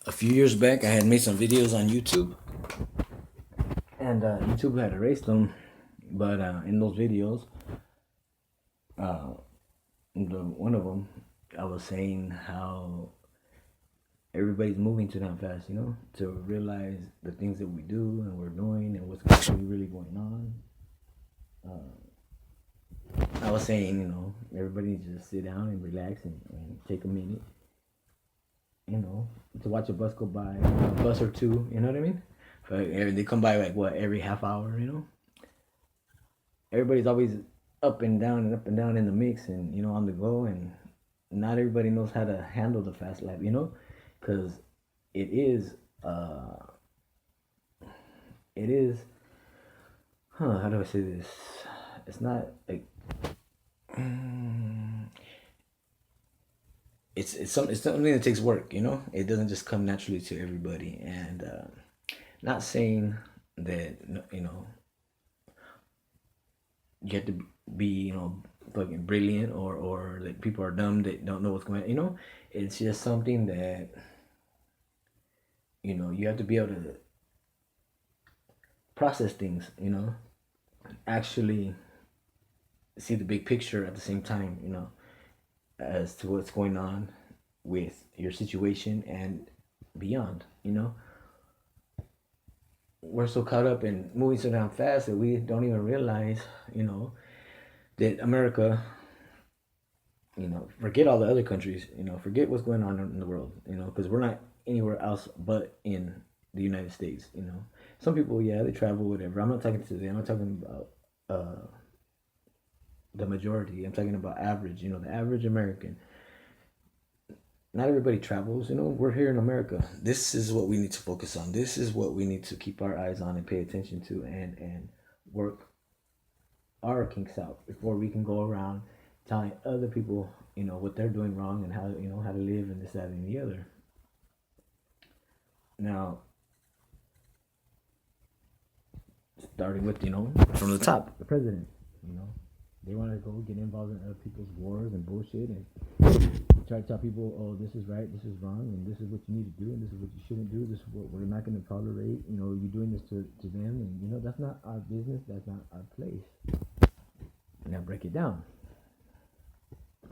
A few years back, I had made some videos on YouTube, and YouTube had erased them. But in those videos, uh, one of them, I was saying how everybody's moving too damn fast, to realize the things that we do and we're doing and what's actually really going on. I was saying, everybody just sit down and relax and take a minute, to watch a bus go by, a bus or two, you know what I mean? But they come by like what, every half hour, Everybody's always up and down in the mix and, on the go, and not everybody knows how to handle the fast life, because it is, it is, how do I say this? It's not like, it's something that takes work, It doesn't just come naturally to everybody, and not saying that you have to be fucking brilliant or that people are dumb that don't know what's going on. It's just something that you have to be able to process things. Actually see the big picture at the same time. As to what's going on with your situation and beyond. We're so caught up in moving so damn fast that we don't even realize, that America, forget all the other countries, forget what's going on in the world, because we're not anywhere else but in the United States. Some people, yeah, they travel, whatever. I'm not talking to them. I'm not talking about the majority. I'm talking about average, the average American. Not everybody travels, we're here in America. This is what we need to focus on. This is what we need to keep our eyes on and pay attention to, and work our kinks out before we can go around telling other people, what they're doing wrong and how, how to live and this, that, and the other. Now, starting with, from the top, the president, they want to go get involved in other people's wars and bullshit and try to tell people, oh, this is right, this is wrong, and this is what you need to do, and this is what you shouldn't do. This is what we're not going to tolerate. You doing this to them, and that's not our business. That's not our place. Now break it down,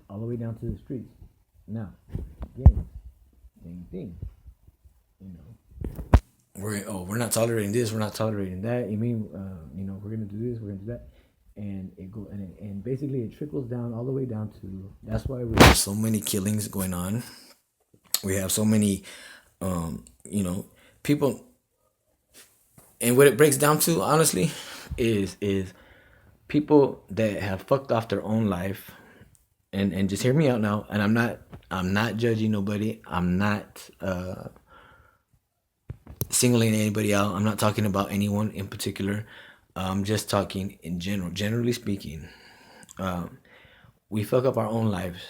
all the way down to the streets. Now, games, same thing. We're not tolerating this. We're not tolerating that. You mean, we're gonna do this. We're gonna do that. And it go and basically it trickles down all the way down to, that's why we have so many killings going on. We have so many people, and what it breaks down to, honestly, is people that have fucked off their own life. And just hear me out now, and I'm not judging nobody. I'm not singling anybody out. I'm not talking about anyone in particular. I'm just talking in general. Generally speaking, we fuck up our own lives.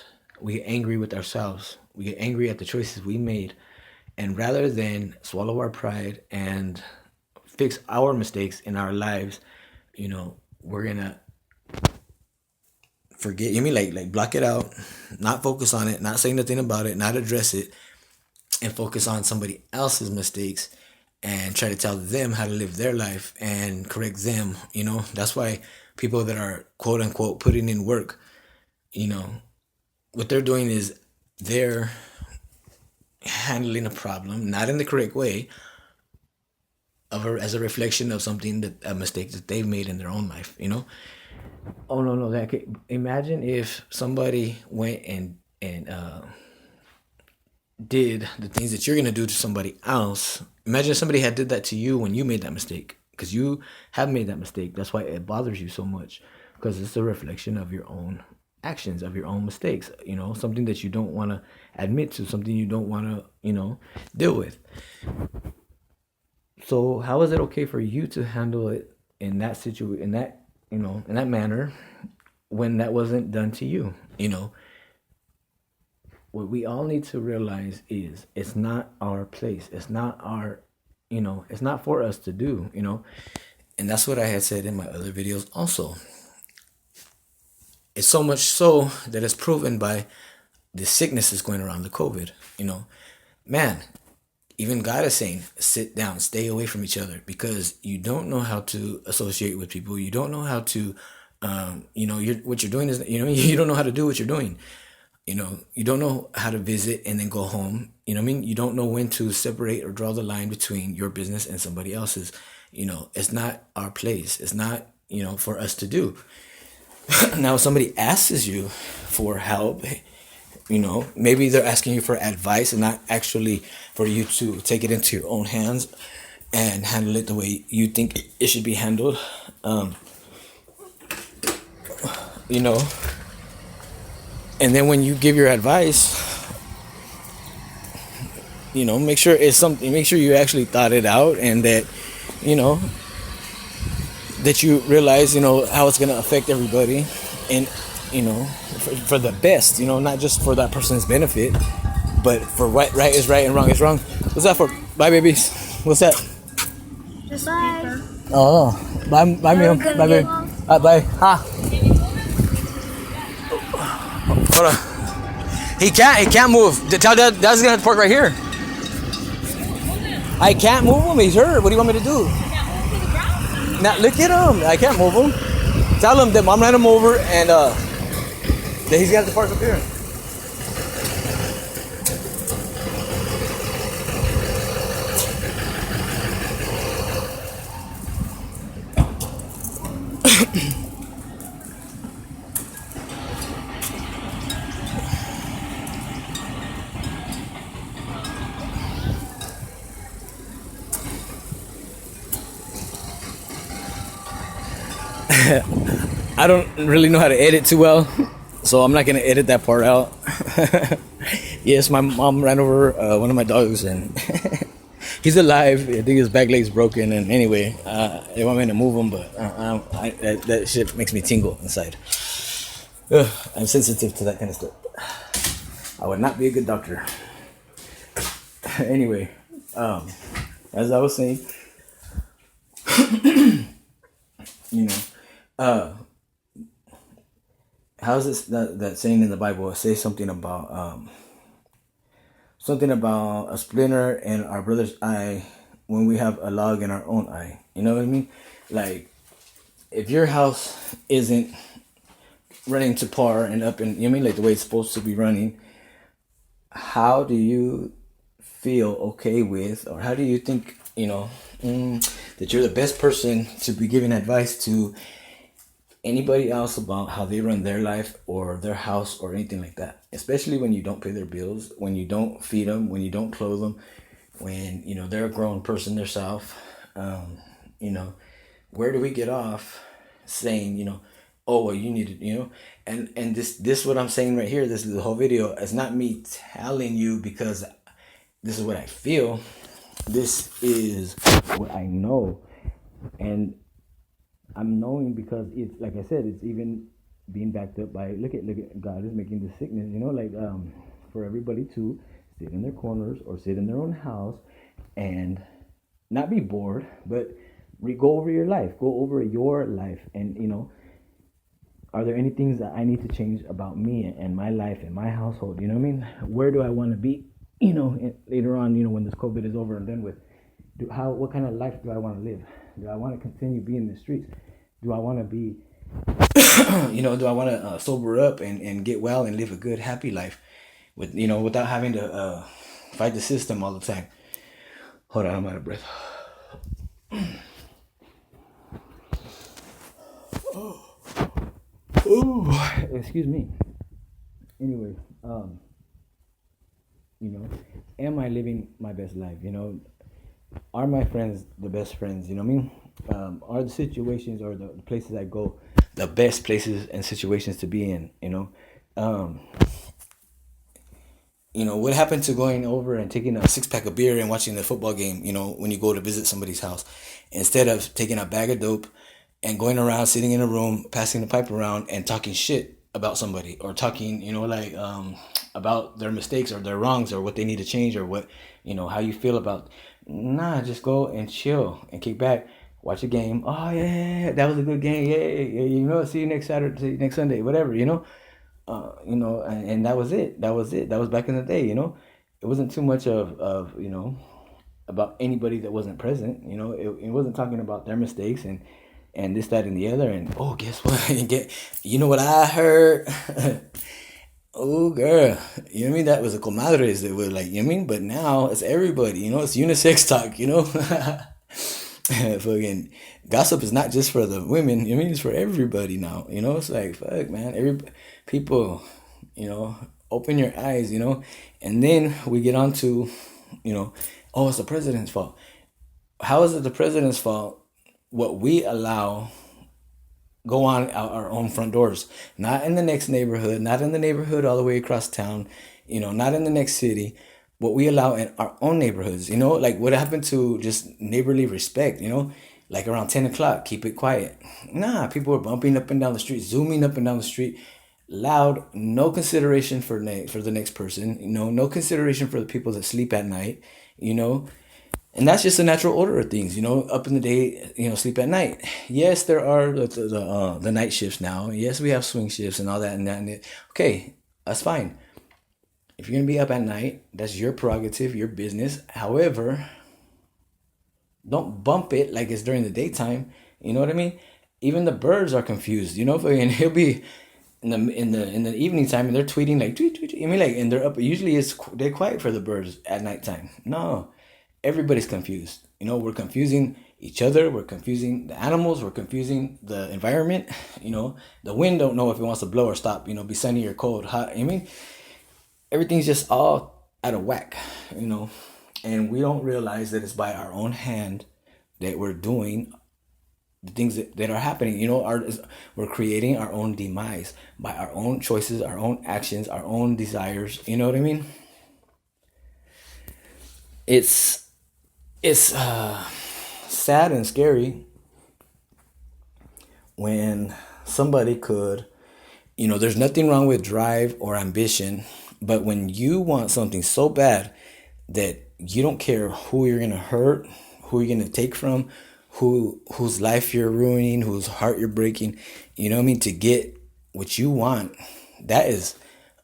We get angry with ourselves. We get angry at the choices we made. And rather than swallow our pride and fix our mistakes in our lives, we're going to forget. You mean like block it out, not focus on it, not say nothing about it, not address it, and focus on somebody else's mistakes and try to tell them how to live their life and correct them. That's why people that are quote unquote putting in work, what they're doing is they're handling a problem not in the correct way as a reflection of a mistake that they've made in their own life. Oh no, imagine if somebody went and did the things that you're gonna do to somebody else. Imagine if somebody had did that to you when you made that mistake, because you have made that mistake. That's why it bothers you so much, because it's a reflection of your own actions, of your own mistakes. Something that you don't want to admit to, something you don't want to, deal with. So how is it okay for you to handle it in that situation, in that manner, when that wasn't done to you? What we all need to realize is it's not our place. It's not our, it's not for us to do, And that's what I had said in my other videos also. It's so much so that it's proven by the sicknesses going around, the COVID, Man, even God is saying, sit down, stay away from each other, because you don't know how to associate with people. You don't know how to, what you're doing is, you don't know how to do what you're doing. You don't know how to visit and then go home. You know what I mean? You don't know when to separate or draw the line between your business and somebody else's. It's not our place. It's not, for us to do. Now, if somebody asks you for help, maybe they're asking you for advice and not actually for you to take it into your own hands and handle it the way you think it should be handled. And then when you give your advice, make sure it's something, make sure you actually thought it out, and that, that you realize, how it's going to affect everybody, and, for the best, not just for that person's benefit, but for right is right and wrong is wrong. What's that for? Bye, babies. What's that? Bye. Oh, bye, Mio. Bye, baby. Bye. Ha. Hold on. He can't move. Tell Dad, Dad's gonna have to park right here. I can't move him. He's hurt. What do you want me to do? Now look at him. I can't move him. Tell him that Mom ran him over and that he's gonna have to park up here. I don't really know how to edit too well, so I'm not gonna edit that part out. Yes, my mom ran over one of my dogs, and he's alive. I think his back leg's broken. And anyway, they want me to move him, but that shit makes me tingle inside. I'm sensitive to that kind of stuff. I would not be a good doctor. Anyway, as I was saying, how's this that saying in the Bible? It says something about a splinter in our brother's eye when we have a log in our own eye. You know what I mean? Like, if your house isn't running to par and up, and like the way it's supposed to be running, how do you feel okay with, or how do you think that you're the best person to be giving advice to anybody else about how they run their life or their house or anything like that? Especially when you don't pay their bills, when you don't feed them, when you don't clothe them, when they're a grown person themselves. Where do we get off saying oh, well, you need to, and this what I'm saying right here, this is the whole video. It's not me telling you because this is what I feel. This is what I know, and I'm knowing because it's, like I said, it's even being backed up by look at God is making this sickness, for everybody to sit in their corners or sit in their own house and not be bored, but go over your life, and are there any things that I need to change about me and my life and my household? Where do I want to be? Later on, when this COVID is over and done with, what kind of life do I want to live? Do I want to continue being in the streets? Do I want to be, do I want to sober up and get well and live a good, happy life with, without having to fight the system all the time? Hold on, I'm out of breath. Oh, excuse me. Anyway, am I living my best life? Are my friends the best friends? Are the situations or the places I go the best places and situations to be in? What happened to going over and taking a 6-pack of beer and watching the football game, when you go to visit somebody's house, instead of taking a bag of dope and going around, sitting in a room, passing the pipe around and talking shit about somebody, or talking, about their mistakes or their wrongs or what they need to change or what, how you feel about. Nah, just go and chill and kick back, watch a game. Oh yeah, that was a good game. Yeah. See you next Saturday, see you next Sunday, whatever. And that was it. That was back in the day. It wasn't too much of about anybody that wasn't present. It wasn't talking about their mistakes and this, that, and the other. And oh, guess what? You know what I heard? Oh, girl. You know what I mean? That was a comadres that were like, you know what I mean? But now it's everybody, it's unisex talk. Fucking gossip is not just for the women, you know what I mean? It's for everybody now, It's like, fuck, man. People, open your eyes. And then we get on to, oh, it's the president's fault. How is it the president's fault what we allow go on out our own front doors, not in the next neighborhood, not in the neighborhood all the way across town, not in the next city, what we allow in our own neighborhoods, like what happened to just neighborly respect, like around 10 o'clock, keep it quiet. Nah, people were bumping up and down the street, zooming up and down the street, loud, no consideration for the next person, no consideration for the people that sleep at night, and that's just the natural order of things, up in the day, sleep at night. Yes, there are the night shifts now. Yes, we have swing shifts and all that and that. Okay, that's fine. If you're going to be up at night, that's your prerogative, your business. However, don't bump it like it's during the daytime. You know what I mean? Even the birds are confused, and he'll be in the evening time and they're tweeting like tweet, tweet, tweet. I mean, like, and they're up. Usually they're quiet for the birds at nighttime. No. Everybody's confused. We're confusing each other. We're confusing the animals. We're confusing the environment. The wind don't know if it wants to blow or stop. Be sunny or cold, hot. I mean, everything's just all out of whack. And we don't realize that it's by our own hand that we're doing the things that are happening. We're creating our own demise by our own choices, our own actions, our own desires. You know what I mean? It's sad and scary when somebody could, there's nothing wrong with drive or ambition, but when you want something so bad that you don't care who you're going to hurt, who you're going to take from, whose life you're ruining, whose heart you're breaking, to get what you want, that is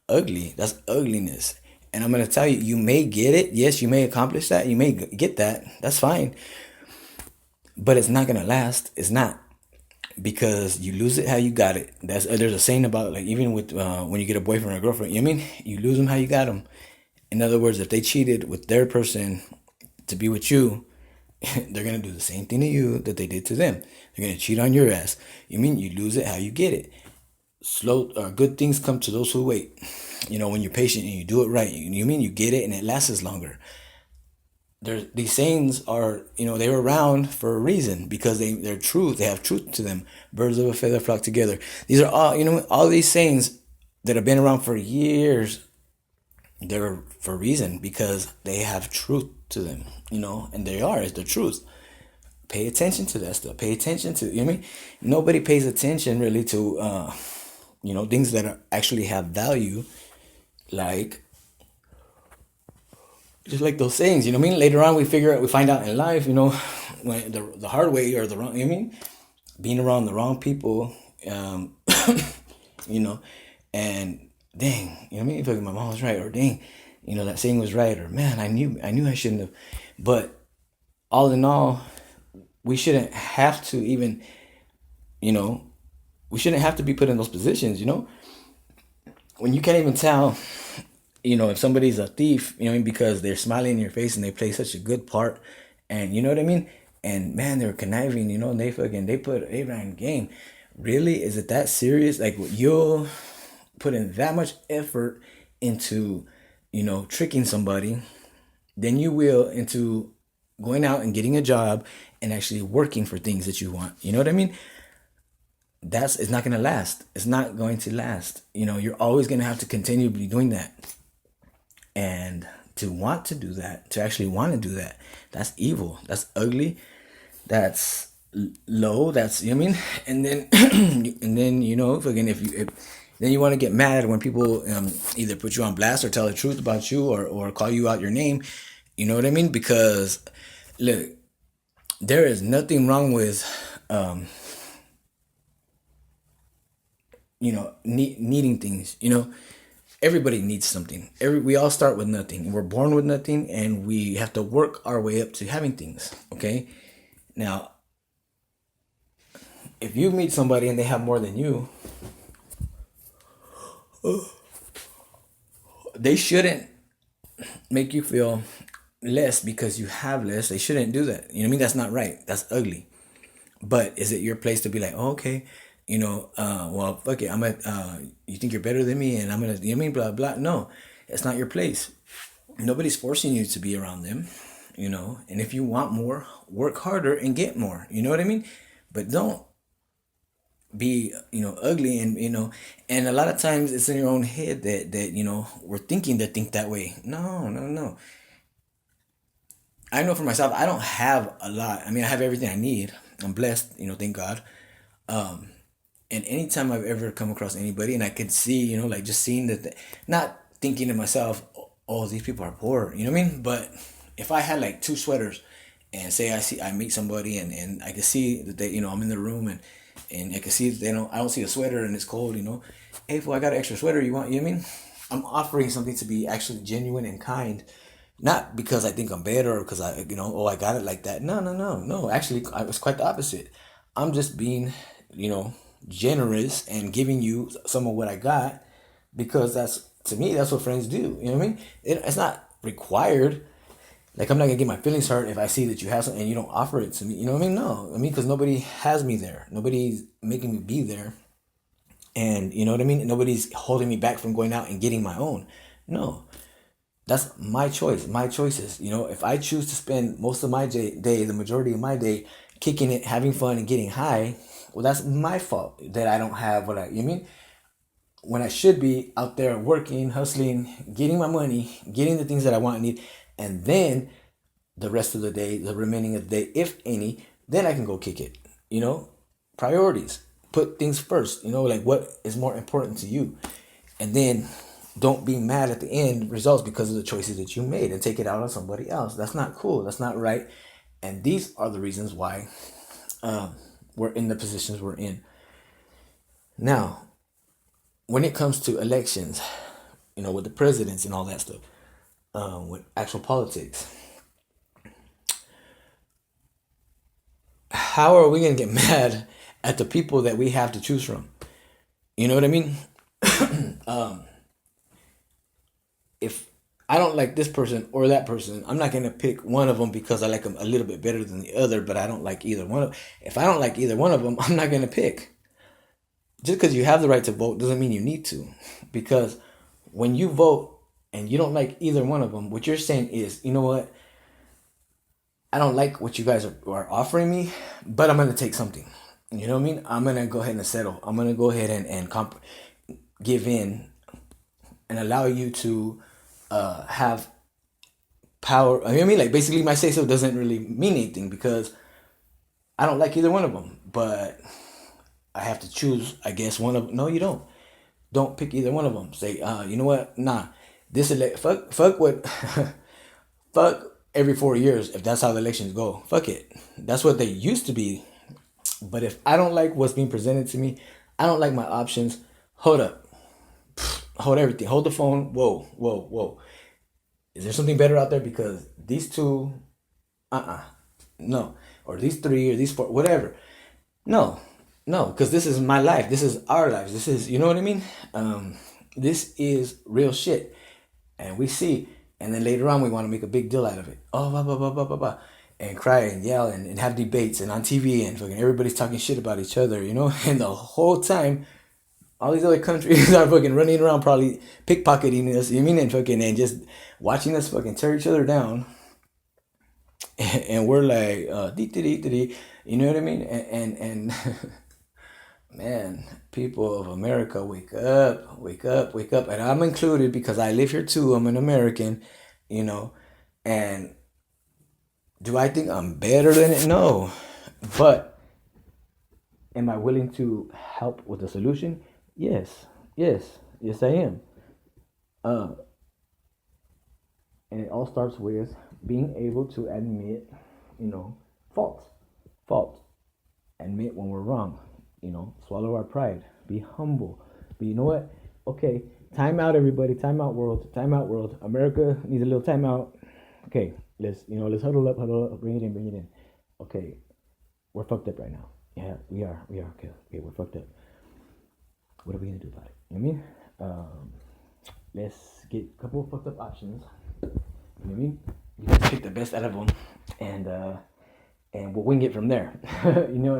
ugly. That's ugliness. And I'm going to tell you, you may get it. Yes, you may accomplish that. You may get that. That's fine. But it's not going to last. It's not. Because you lose it how you got it. There's a saying about, like, even with when you get a boyfriend or a girlfriend, you know what I mean? You lose them how you got them. In other words, if they cheated with their person to be with you, they're going to do the same thing to you that they did to them. They're going to cheat on your ass. You mean you lose it how you get it. Good things come to those who wait. When you're patient and you do it right, you mean you get it and it lasts longer. These sayings are, they were around for a reason because they're truth. They have truth to them. Birds of a feather flock together. These are all, all these sayings that have been around for years. They're for a reason because they have truth to them, and it's the truth. Pay attention to that stuff. Pay attention to, you know what I mean? Nobody pays attention really to, things that actually have value, like just like those sayings, what I mean? Later on, we find out in life, when the hard way or the wrong, you know what I mean? Being around the wrong people, and dang, you know what I mean? If my mom was right, or dang, that saying was right, or man, I knew I shouldn't have. But all in all, we shouldn't have to even, we shouldn't have to be put in those positions, when you can't even tell, if somebody's a thief, because they're smiling in your face and they play such a good part, and you know what I mean? And man, they're conniving, and they ran game. Really? Is it that serious? Like, you'll put in that much effort into, tricking somebody, than you will into going out and getting a job and actually working for things that you want. You know what I mean? It's not going to last. It's not going to last. You're always going to have to continue doing that. And to want to do that, to actually want to do that, that's evil. That's ugly. That's low. That's, you know what I mean? And then, then you want to get mad when people either put you on blast or tell the truth about you or call you out your name. You know what I mean? Because, look, there is nothing wrong with, needing things, everybody needs something. We all start with nothing. We're born with nothing, and we have to work our way up to having things. Okay, now if you meet somebody and they have more than you, they shouldn't make you feel less because you have less. They shouldn't do that. You know what I mean? That's not right. That's ugly. But is it your place to be like, oh, okay, well, fuck it. You think you're better than me and I'm gonna, you know what I mean? Blah, blah. No, it's not your place. Nobody's forcing you to be around them, and if you want more, work harder and get more. You know what I mean? But don't be, ugly and a lot of times it's in your own head that we're thinking to think that way. No, no, no. I know for myself, I don't have a lot. I mean, I have everything I need. I'm blessed, thank God. And anytime I've ever come across anybody and I could see, like just seeing that, not thinking to myself, oh, these people are poor, you know what I mean? But if I had like 2 sweaters and say I meet somebody and I could see that they, I'm in the room and I can see that I don't see a sweater and it's cold, hey, fool, I got an extra sweater, you want, you know what I mean? I'm offering something to be actually genuine and kind. Not because I think I'm better or because I got it like that. No, no, no, no. Actually, it's quite the opposite. I'm just being, generous and giving you some of what I got because to me, that's what friends do. You know what I mean? It's not required. Like, I'm not going to get my feelings hurt if I see that you have something and you don't offer it to me. You know what I mean? No. I mean, because nobody has me there. Nobody's making me be there. And, you know what I mean? Nobody's holding me back from going out and getting my own. No. That's my choice, my choices. If I choose to spend most of my day, the majority of my day, kicking it, having fun, and getting high, well, that's my fault that I don't have what you mean? When I should be out there working, hustling, getting my money, getting the things that I want and need, and then the rest of the day, the remaining of the day, if any, then I can go kick it. Priorities. Put things first, like what is more important to you. And then don't be mad at the end results because of the choices that you made and take it out on somebody else. That's not cool. That's not right. And these are the reasons why we're in the positions we're in. Now, when it comes to elections, with the presidents and all that stuff, with actual politics, how are we going to get mad at the people that we have to choose from? You know what I mean? If I don't like this person or that person, I'm not going to pick one of them because I like them a little bit better than the other, but I don't like either one of them. If I don't like either one of them, I'm not going to pick. Just because you have the right to vote doesn't mean you need to. Because when you vote and you don't like either one of them, what you're saying is, you know what? I don't like what you guys are offering me, but I'm going to take something. You know what I mean? I'm going to go ahead and settle. I'm going to go ahead and give in and allow you to have power. You know what I mean? Like, basically, my say-so doesn't really mean anything because I don't like either one of them. But I have to choose, I guess, one of them. No, you don't. Don't pick either one of them. Say, you know what? Nah. Fuck what... fuck every 4 years if that's how the elections go. Fuck it. That's what they used to be. But if I don't like what's being presented to me, I don't like my options, hold up. Hold everything. Hold the phone. Whoa, whoa, whoa. Is there something better out there? Because these 2, no. Or these 3 or these 4, whatever. No, because this is my life. This is our lives. This is, you know what I mean? This is real shit. And we see, and then later on we want to make a big deal out of it. Oh, blah, blah, blah, blah, blah, blah. And cry and yell and have debates and on TV and fucking everybody's talking shit about each other, And the whole time, all these other countries are fucking running around probably pickpocketing us, and just watching us fucking tear each other down. And we're like, you know what I mean? And man, people of America, wake up, wake up, wake up. And I'm included because I live here too. I'm an American, and do I think I'm better than it? No. But am I willing to help with the solution? Yes, I am. And it all starts with being able to admit, fault. Admit when we're wrong. Swallow our pride. Be humble. But you know what? Okay, Time out, everybody. Time out, world. Time out, world. America needs a little time out. Okay, let's huddle up, huddle up. Bring it in, bring it in. Okay, we're fucked up right now. Yeah, we are. Okay, we're fucked up. What are we gonna do about it? You know what I mean? Let's get a couple of fucked up options. You know what I mean? Let's pick the best out of them, and we'll wing it from there. You know?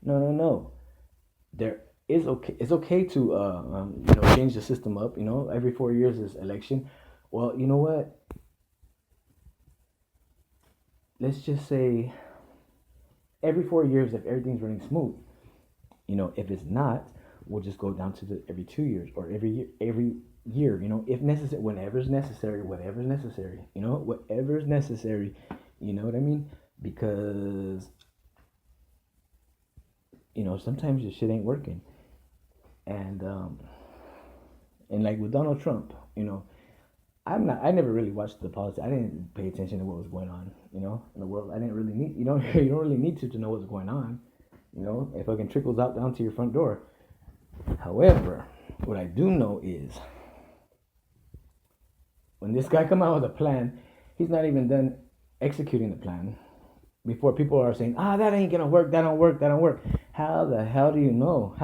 No. There is okay. It's okay to change the system up. You know, every 4 years is election. Well, you know what? Let's just say every 4 years, if everything's running smooth. You know, if it's not, we'll just go down to the every 2 years or every year. You know, if necessary, whatever's necessary. You know, whatever's necessary. You know what I mean? Because you know sometimes your shit ain't working, and like with Donald Trump, you know, I never really watched the politics. I didn't pay attention to what was going on, you know, in the world. I didn't really need, you don't really need to know what's going on, you know. It fucking trickles out down to your front door. However, what I do know is when this guy come out with a plan, he's not even done executing the plan before people are saying, that ain't gonna work, that don't work. How the hell do you know?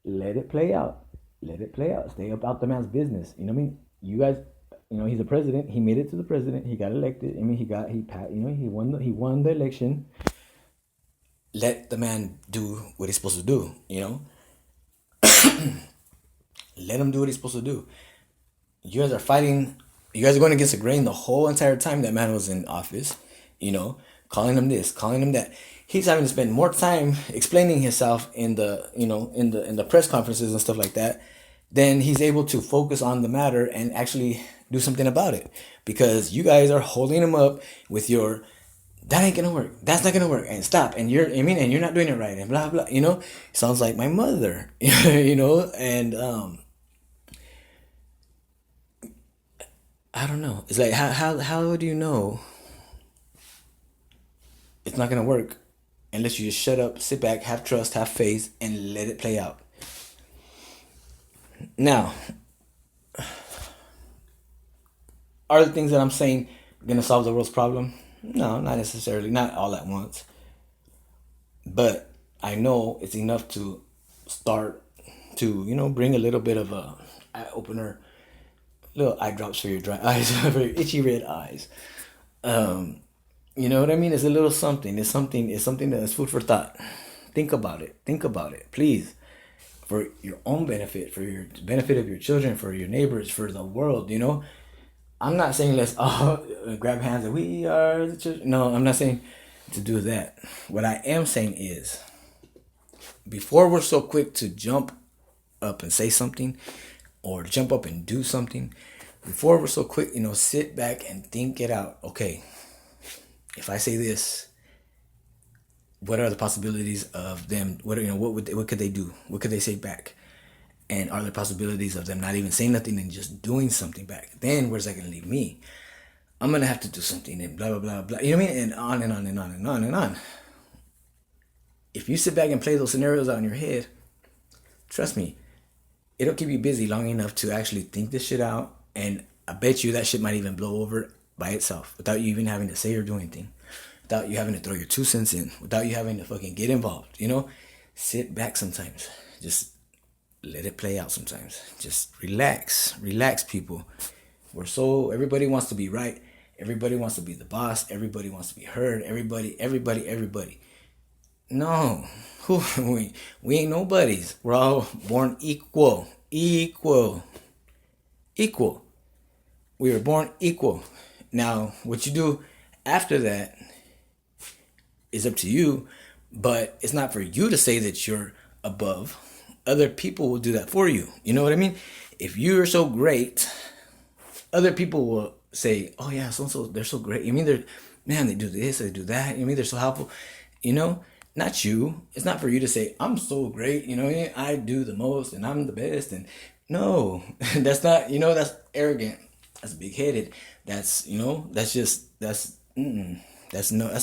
Let it play out. Stay up out the man's business. You know what I mean? You guys, you know, he's a president. He made it to the president. He got elected. I mean, he won the election. Let the man do what he's supposed to do, you know? Let him do what he's supposed to do. You guys are fighting. You guys are going against the grain the whole entire time that man was in office, you know, calling him this, calling him that. He's having to spend more time explaining himself in the press conferences and stuff like that, then he's able to focus on the matter and actually do something about it. Because you guys are holding him up with your, that ain't gonna work, that's not gonna work, and stop, and you're not doing it right, and blah blah, you know. Sounds like my mother, you know. And I don't know. It's like how do you know it's not gonna work unless you just shut up, sit back, have trust, have faith, and let it play out. Now, are the things that I'm saying gonna solve the world's problem? No, not necessarily, not all at once. But I know it's enough to start to, you know, bring a little bit of a eye opener, little eye drops for your dry eyes, for your itchy red eyes. You know what I mean? It's a little something. It's something that's food for thought. Think about it, please. For your own benefit, for your benefit of your children, for your neighbors, for the world, you know? I'm not saying let's all grab hands and we are the church. No, I'm not saying to do that. What I am saying is, before we're so quick to jump up and say something or jump up and do something, before we're so quick, you know, sit back and think it out. Okay, if I say this, what are the possibilities of them? What could they do? What could they say back? And are there possibilities of them not even saying nothing and just doing something back? Then where's that gonna leave me? I'm gonna have to do something and blah blah blah blah. You know what I mean? And on and on and on and on and on. If you sit back and play those scenarios out in your head, trust me, it'll keep you busy long enough to actually think this shit out. And I bet you that shit might even blow over by itself without you even having to say or do anything, without you having to throw your 2 cents in, without you having to fucking get involved. You know, sit back sometimes. Just let it play out sometimes. Just relax, people. Everybody wants to be right. Everybody wants to be the boss. Everybody wants to be heard. Everybody. No, we ain't nobodies. We're all born equal. We were born equal. Now, what you do after that is up to you, but it's not for you to say that you're above. Other people will do that for you. You know what I mean? If you're so great, other people will say, oh yeah, so they're so great. You mean they do this, they do that. You mean they're so helpful. You know, not you. It's not for you to say, I'm so great. You know, I do the most and I'm the best. And no, that's not, you know, that's arrogant. That's big headed. That's, you know, that's a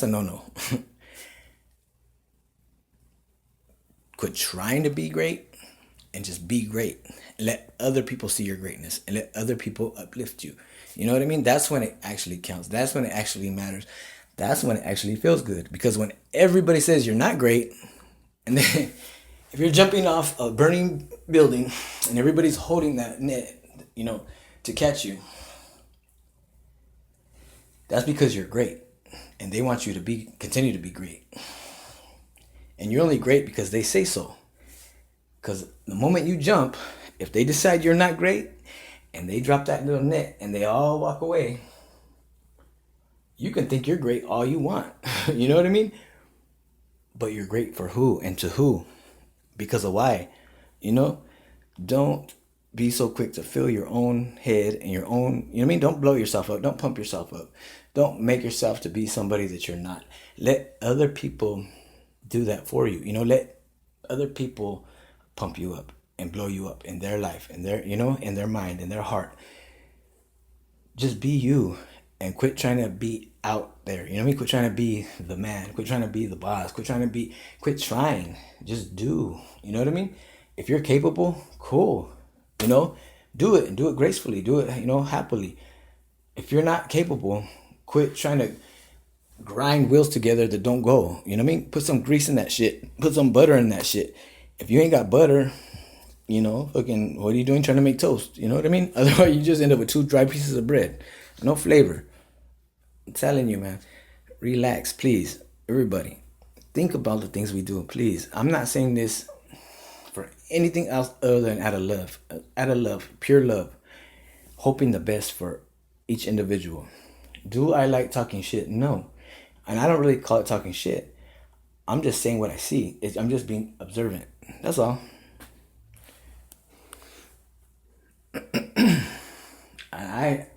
no. Quit trying to be great and just be great. Let other people see your greatness and let other people uplift you. You know what I mean? That's when it actually counts. That's when it actually matters. That's when it actually feels good. Because when everybody says you're not great, and then if you're jumping off a burning building and everybody's holding that net, to catch you, that's because you're great. And they want you to continue to be great. And you're only great because they say so. Because the moment you jump, if they decide you're not great and they drop that little net and they all walk away, you can think you're great all you want. You know what I mean? But you're great for who and to who? Because of why? Don't be so quick to fill your own head and your own, Don't blow yourself up. Don't pump yourself up. Don't make yourself to be somebody that you're not. Let other people do that for you. Let other people pump you up and blow you up in their life, in their, in their mind, in their heart. Just be you and quit trying to be out there. Quit trying to be the man. Quit trying to be the boss. Quit trying. Just do. You know what I mean? If you're capable, cool. Do it and do it gracefully. Do it, happily. If you're not capable, quit trying to grind wheels together that don't go. You know what I mean? Put some grease in that shit. Put some butter in that shit. If you ain't got butter, fucking, what are you doing trying to make toast? You know what I mean? Otherwise, you just end up with 2 dry pieces of bread. No flavor. I'm telling you, man. Relax, please. Everybody. Think about the things we do, please. I'm not saying this for anything else other than out of love. Out of love. Pure love. Hoping the best for each individual. Do I like talking shit? No. And I don't really call it talking shit. I'm just saying what I see. I'm just being observant. That's all.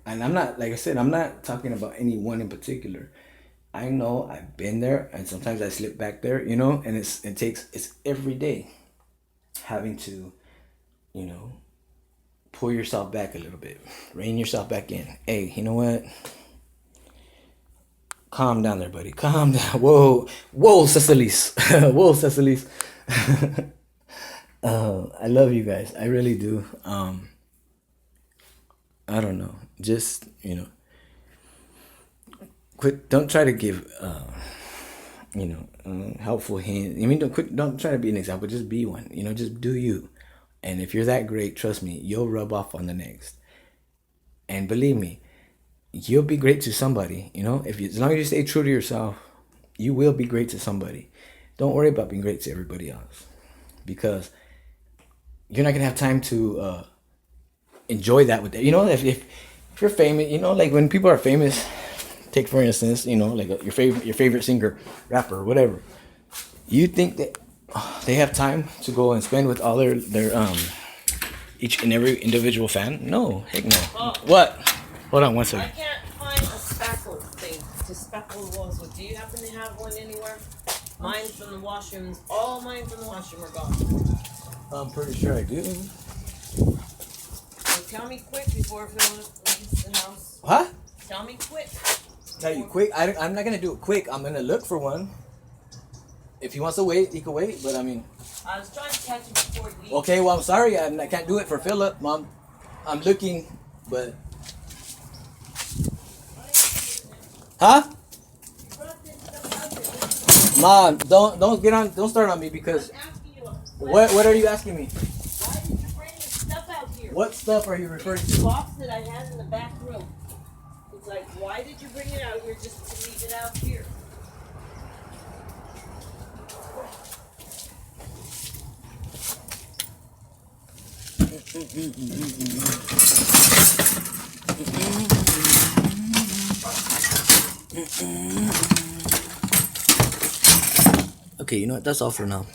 And I'm not, like I said, I'm not talking about anyone in particular. I know I've been there, and sometimes I slip back there, and it's every day having to, pull yourself back a little bit, rein yourself back in. Hey, you know what? Calm down there, buddy. Calm down. Whoa, Cecilis. Whoa, Cecilis. I love you guys. I really do. I don't know. Just, quit. Don't try to give, helpful hints. Don't try to be an example. Just be one. Just do you. And if you're that great, trust me, you'll rub off on the next. And believe me, you'll be great to somebody. As long as you stay true to yourself, you will be great to somebody. Don't worry about being great to everybody else, because you're not gonna have time to enjoy that with it. If you're famous, like when people are famous, take for instance, like your favorite singer, rapper, whatever. You think that they have time to go and spend with all their each and every individual fan? No, heck no. Oh. What? Hold on one second. I can't find a spackle thing to spackle the walls with. Do you happen to have one anywhere? Mine from the washrooms. All mine from the washroom are gone. I'm pretty sure I do. So tell me quick before Phil leaves the house. Huh? Tell me quick. Tell you quick? I'm not gonna do it quick. I'm gonna look for one. If he wants to wait, he can wait. But I mean, I was trying to catch him before he leaves. okay. Well, I'm sorry. I can't do it for Philip, Mom. I'm looking, but. Huh? Mom, don't start on me, because I'm asking you. what are you asking me? Why did you bring this stuff out here? What stuff are you referring The to? box that I had in the back room. It's like, why did you bring it out here just to leave it out here? Okay, you know what? That's all for now.